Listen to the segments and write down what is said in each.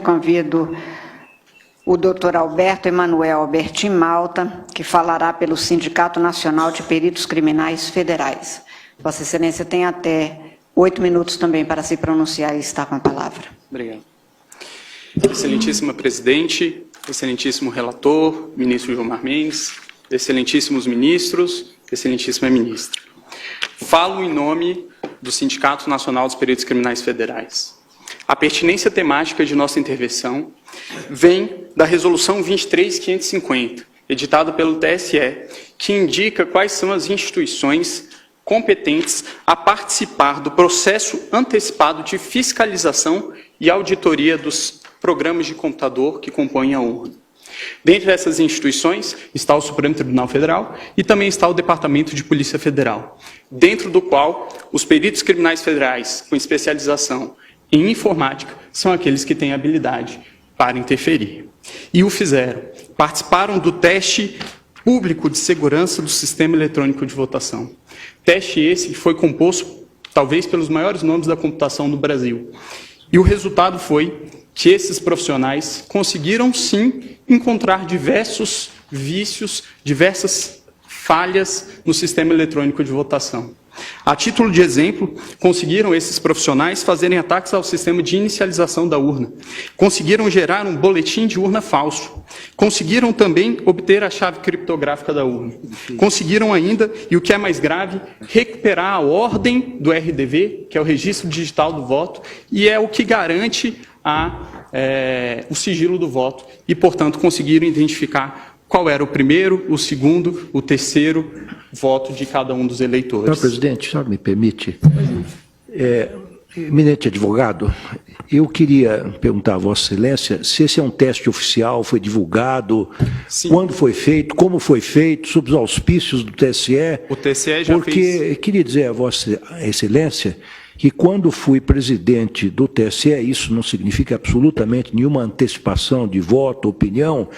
convido o doutor Alberto Emanuel Albertin Malta, que falará pelo Sindicato Nacional de Peritos Criminais Federais. Vossa Excelência tem até 8 minutos também para se pronunciar e está com a palavra. Obrigado. Excelentíssima presidente, excelentíssimo relator, ministro Gilmar Mendes, excelentíssimos ministros, excelentíssima ministra. Falo em nome do Sindicato Nacional dos Peritos Criminais Federais. A pertinência temática de nossa intervenção vem da Resolução 23.550, editada pelo TSE, que indica quais são as instituições competentes a participar do processo antecipado de fiscalização e auditoria dos programas de computador que compõem a urna. Dentre essas instituições está o Supremo Tribunal Federal e também está o Departamento de Polícia Federal, dentro do qual os peritos criminais federais com especialização em informática são aqueles que têm habilidade para interferir. E o fizeram. Participaram do teste público de segurança do sistema eletrônico de votação. Teste esse que foi composto, talvez, pelos maiores nomes da computação no Brasil. E o resultado foi que esses profissionais conseguiram, sim, encontrar diversos vícios, diversas falhas no sistema eletrônico de votação. A título de exemplo, conseguiram esses profissionais fazerem ataques ao sistema de inicialização da urna. Conseguiram gerar um boletim de urna falso. Conseguiram também obter a chave criptográfica da urna. Conseguiram ainda, e o que é mais grave, recuperar a ordem do RDV, que é o Registro Digital do Voto, e é o que garante o sigilo do voto. E, portanto, conseguiram identificar qual era o primeiro, o segundo, o terceiro voto de cada um dos eleitores. Senhor presidente, só me permite. Eminente advogado, eu queria perguntar a Vossa Excelência se esse é um teste oficial, foi divulgado, sim, quando foi feito, como foi feito, sob os auspícios do TSE. O TSE já porque fez. Queria dizer a Vossa Excelência que quando fui presidente do TSE, isso não significa absolutamente nenhuma antecipação de voto, opinião,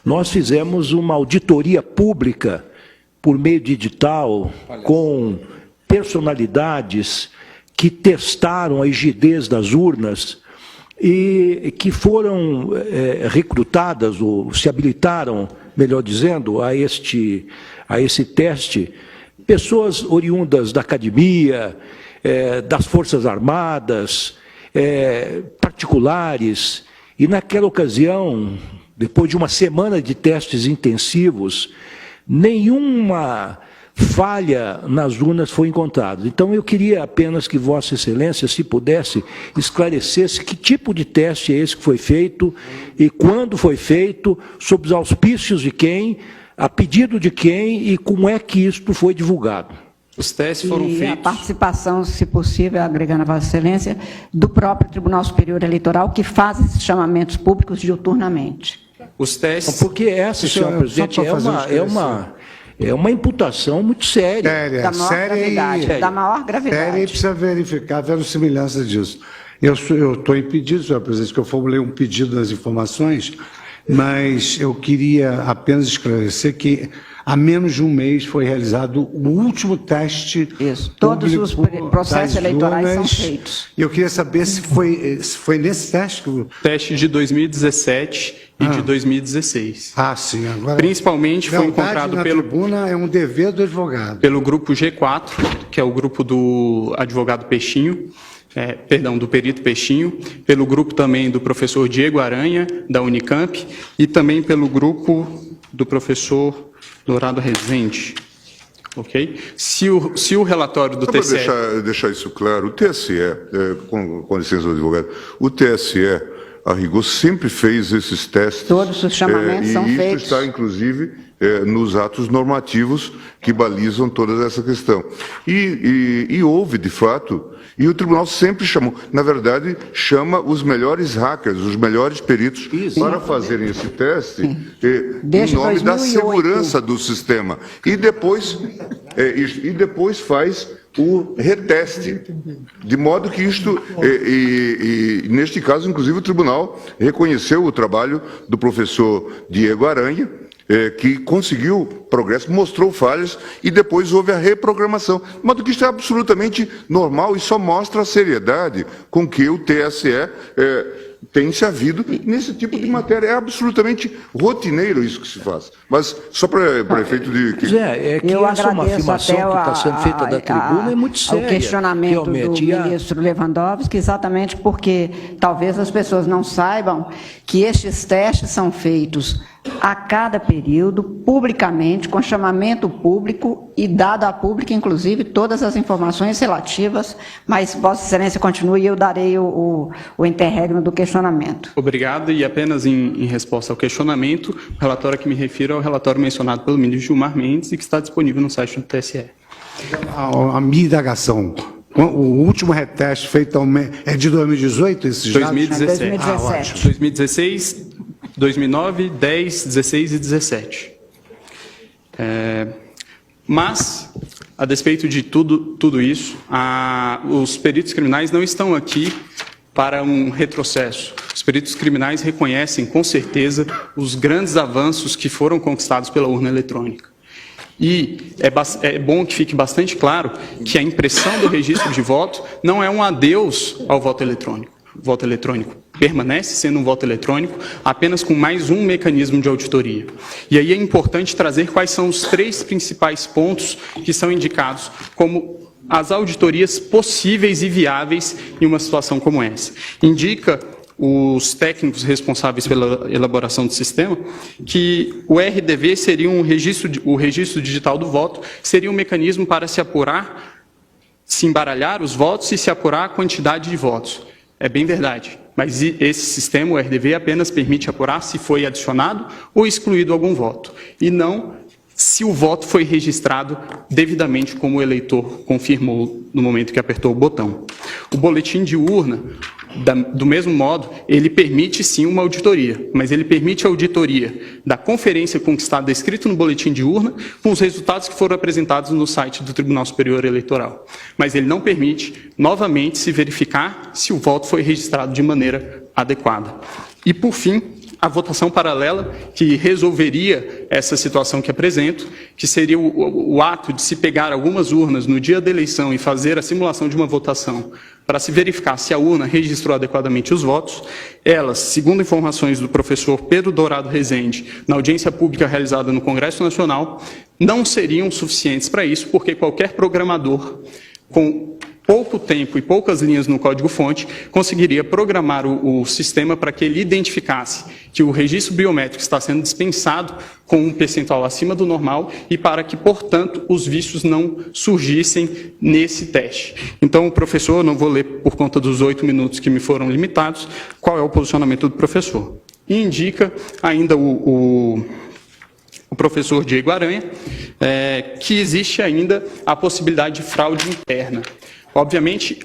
nós fizemos uma auditoria pública por meio de edital, com personalidades que testaram a rigidez das urnas e que foram recrutadas, ou se habilitaram, melhor dizendo, a esse teste, pessoas oriundas da academia, das Forças Armadas, particulares, e naquela ocasião, depois de uma semana de testes intensivos, nenhuma falha nas urnas foi encontrada. Então, eu queria apenas que Vossa Excelência, se pudesse, esclarecesse que tipo de teste é esse que foi feito e quando foi feito, sob os auspícios de quem, a pedido de quem e como é que isto foi divulgado. Os testes foram feitos. A participação, se possível, agregando a Vossa Excelência, do próprio Tribunal Superior Eleitoral, que faz esses chamamentos públicos diuturnamente. Os testes... Porque essa, senhor presidente, é uma imputação muito séria. Da maior gravidade. Da maior gravidade. Séria, e precisa verificar a verossimilhança disso. Eu estou impedido, senhor presidente, que eu formulei um pedido das informações, mas eu queria apenas esclarecer que há menos de um mês foi realizado o último teste. Isso, todos os processos eleitorais são feitos. E eu queria saber se foi nesse teste que o... Teste de 2017 e de 2016. Ah, sim. Agora, principalmente foi encontrado pelo... tribuna é um dever do advogado. Pelo grupo G4, que é o grupo do advogado Peixinho, do perito Peixinho, pelo grupo também do professor Diego Aranha, da Unicamp, e também pelo grupo do professor Dourado Rezende. Ok? Se o relatório do TSE... Para deixar isso claro, o TSE, com licença do advogado, o TSE, a rigor, sempre fez esses testes. Todos os chamamentos são feitos. E isso está, inclusive, nos atos normativos que balizam toda essa questão. E houve, de fato, e o tribunal sempre chamou, na verdade, chama os melhores hackers, os melhores peritos, para fazerem esse teste em nome da segurança do sistema. E depois faz o reteste, de modo que isto, neste caso, inclusive, o tribunal reconheceu o trabalho do professor Diego Aranha, que conseguiu progresso, mostrou falhas e depois houve a reprogramação. De modo que isso é absolutamente normal e só mostra a seriedade com que o TSE tem-se havido nesse tipo de matéria. É absolutamente rotineiro isso que se faz. Mas só para efeito de... Zé, é que Eu essa é uma agradeço afirmação até que está sendo feita da tribuna é muito séria. o questionamento realmente. do ministro Lewandowski, exatamente porque talvez as pessoas não saibam que estes testes são feitos a cada período, publicamente, com chamamento público e dado a público, inclusive, todas as informações relativas, mas Vossa Excelência continue e eu darei o interregno do questionamento. Obrigado, e apenas em resposta ao questionamento, o relatório a que me refiro é o relatório mencionado pelo ministro Gilmar Mendes e que está disponível no site do TSE. A minha indagação, o último reteste feito é de 2018, esses dados? 2017. 2017. 2016, 2009, 10, 16 e 17. Mas, a despeito de tudo isso, os peritos criminais não estão aqui para um retrocesso. Os peritos criminais reconhecem, com certeza, os grandes avanços que foram conquistados pela urna eletrônica. E é bom que fique bastante claro que a impressão do registro de voto não é um adeus ao voto eletrônico. O voto eletrônico permanece sendo um voto eletrônico, apenas com mais um mecanismo de auditoria. E aí é importante trazer quais são os 3 principais pontos que são indicados como as auditorias possíveis e viáveis em uma situação como essa. Indica os técnicos responsáveis pela elaboração do sistema que o RDV seria o registro digital do voto, seria um mecanismo para se apurar, se embaralhar os votos e se apurar a quantidade de votos. É bem verdade, mas esse sistema, o RDV, apenas permite apurar se foi adicionado ou excluído algum voto, e não se o voto foi registrado devidamente como o eleitor confirmou no momento que apertou o botão. O boletim de urna, do mesmo modo, ele permite sim uma auditoria, mas ele permite a auditoria da conferência conquistada escrito no boletim de urna com os resultados que foram apresentados no site do Tribunal Superior Eleitoral. Mas ele não permite, novamente, se verificar se o voto foi registrado de maneira adequada. E, por fim, a votação paralela, que resolveria essa situação que apresento, que seria o ato de se pegar algumas urnas no dia da eleição e fazer a simulação de uma votação para se verificar se a urna registrou adequadamente os votos. Elas, segundo informações do professor Pedro Dourado Rezende, na audiência pública realizada no Congresso Nacional, não seriam suficientes para isso, porque qualquer programador com pouco tempo e poucas linhas no código-fonte conseguiria programar o sistema para que ele identificasse que o registro biométrico está sendo dispensado com um percentual acima do normal e para que, portanto, os vícios não surgissem nesse teste. Então, o professor, não vou ler por conta dos 8 minutos que me foram limitados, qual é o posicionamento do professor. E indica ainda o professor Diego Aranha, que existe ainda a possibilidade de fraude interna. Obviamente,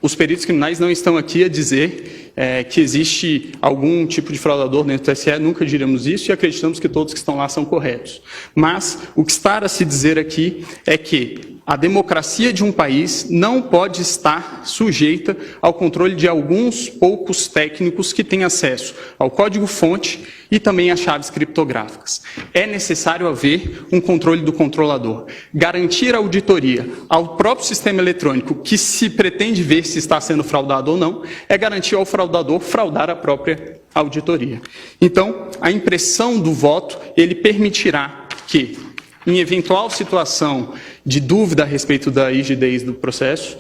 os peritos criminais não estão aqui a dizer que existe algum tipo de fraudador dentro do TSE, nunca diremos isso e acreditamos que todos que estão lá são corretos. Mas o que está a se dizer aqui é que a democracia de um país não pode estar sujeita ao controle de alguns poucos técnicos que têm acesso ao código-fonte e também às chaves criptográficas. É necessário haver um controle do controlador. Garantir a auditoria ao próprio sistema eletrônico que se pretende ver se está sendo fraudado ou não, é garantir ao fraudador fraudar a própria auditoria. Então, a impressão do voto, ele permitirá que, em eventual situação de dúvida a respeito da rigidez do processo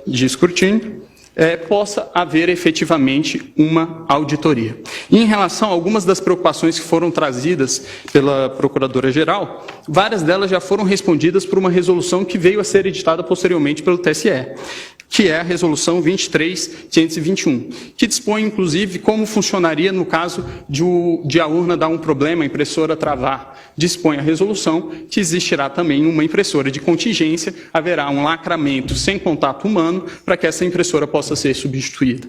de escrutínio, possa haver efetivamente uma auditoria. E em relação a algumas das preocupações que foram trazidas pela Procuradora-Geral, várias delas já foram respondidas por uma resolução que veio a ser editada posteriormente pelo TSE, que é a Resolução 23.521, que dispõe, inclusive, como funcionaria no caso de a urna dar um problema, a impressora travar. Dispõe a resolução que existirá também uma impressora de contingência, haverá um lacramento sem contato humano para que essa impressora possa ser substituída.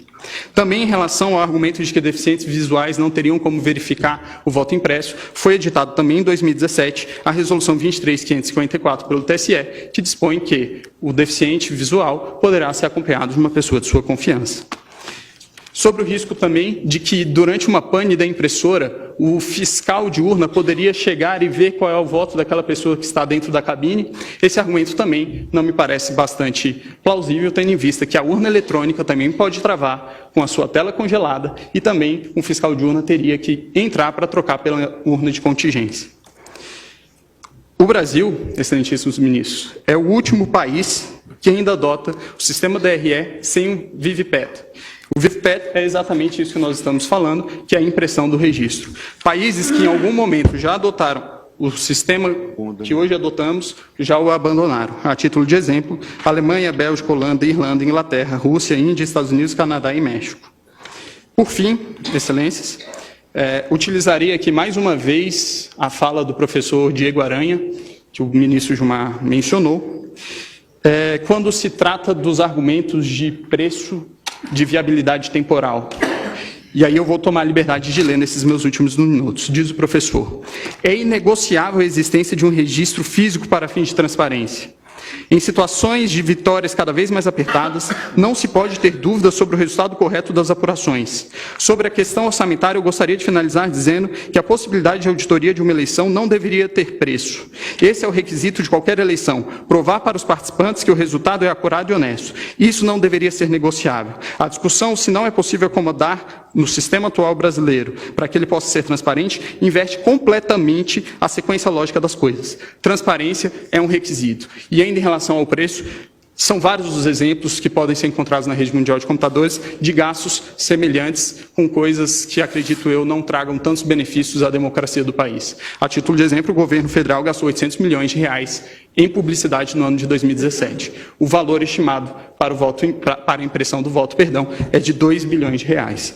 Também em relação ao argumento de que deficientes visuais não teriam como verificar o voto impresso, foi editado também em 2017 a Resolução 23.554 pelo TSE, que dispõe que o deficiente visual poderá ser acompanhado de uma pessoa de sua confiança. Sobre o risco também de que, durante uma pane da impressora, o fiscal de urna poderia chegar e ver qual é o voto daquela pessoa que está dentro da cabine. Esse argumento também não me parece bastante plausível, tendo em vista que a urna eletrônica também pode travar com a sua tela congelada e também um fiscal de urna teria que entrar para trocar pela urna de contingência. O Brasil, excelentíssimos ministros, é o último país que ainda adota o sistema DRE sem o VIVPET. O VIVPET é exatamente isso que nós estamos falando, que é a impressão do registro. Países que em algum momento já adotaram o sistema que hoje adotamos, já o abandonaram. A título de exemplo, Alemanha, Bélgica, Holanda, Irlanda, Inglaterra, Rússia, Índia, Estados Unidos, Canadá e México. Por fim, excelências, utilizaria aqui mais uma vez a fala do professor Diego Aranha, que o ministro Gilmar mencionou, quando se trata dos argumentos de preço de viabilidade temporal. E aí eu vou tomar a liberdade de ler nesses meus últimos minutos. Diz o professor: é inegociável a existência de um registro físico para fins de transparência. Em situações de vitórias cada vez mais apertadas, não se pode ter dúvida sobre o resultado correto das apurações. Sobre a questão orçamentária, eu gostaria de finalizar dizendo que a possibilidade de auditoria de uma eleição não deveria ter preço. Esse é o requisito de qualquer eleição, provar para os participantes que o resultado é acurado e honesto. Isso não deveria ser negociável. A discussão, se não é possível acomodar no sistema atual brasileiro, para que ele possa ser transparente, inverte completamente a sequência lógica das coisas. Transparência é um requisito. E ainda em relação ao preço, são vários os exemplos que podem ser encontrados na rede mundial de computadores de gastos semelhantes com coisas que, acredito eu, não tragam tantos benefícios à democracia do país. A título de exemplo, o governo federal gastou 800 milhões de reais em publicidade no ano de 2017. O valor estimado para a impressão do voto, é de 2 bilhões de reais.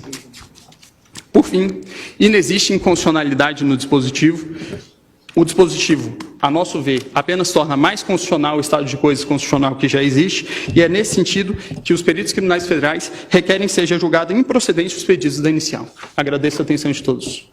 Por fim, inexiste inconstitucionalidade no dispositivo. O dispositivo, a nosso ver, apenas torna mais constitucional o estado de coisas constitucional que já existe, e é nesse sentido que os peritos criminais federais requerem que seja julgado improcedente os pedidos da inicial. Agradeço a atenção de todos.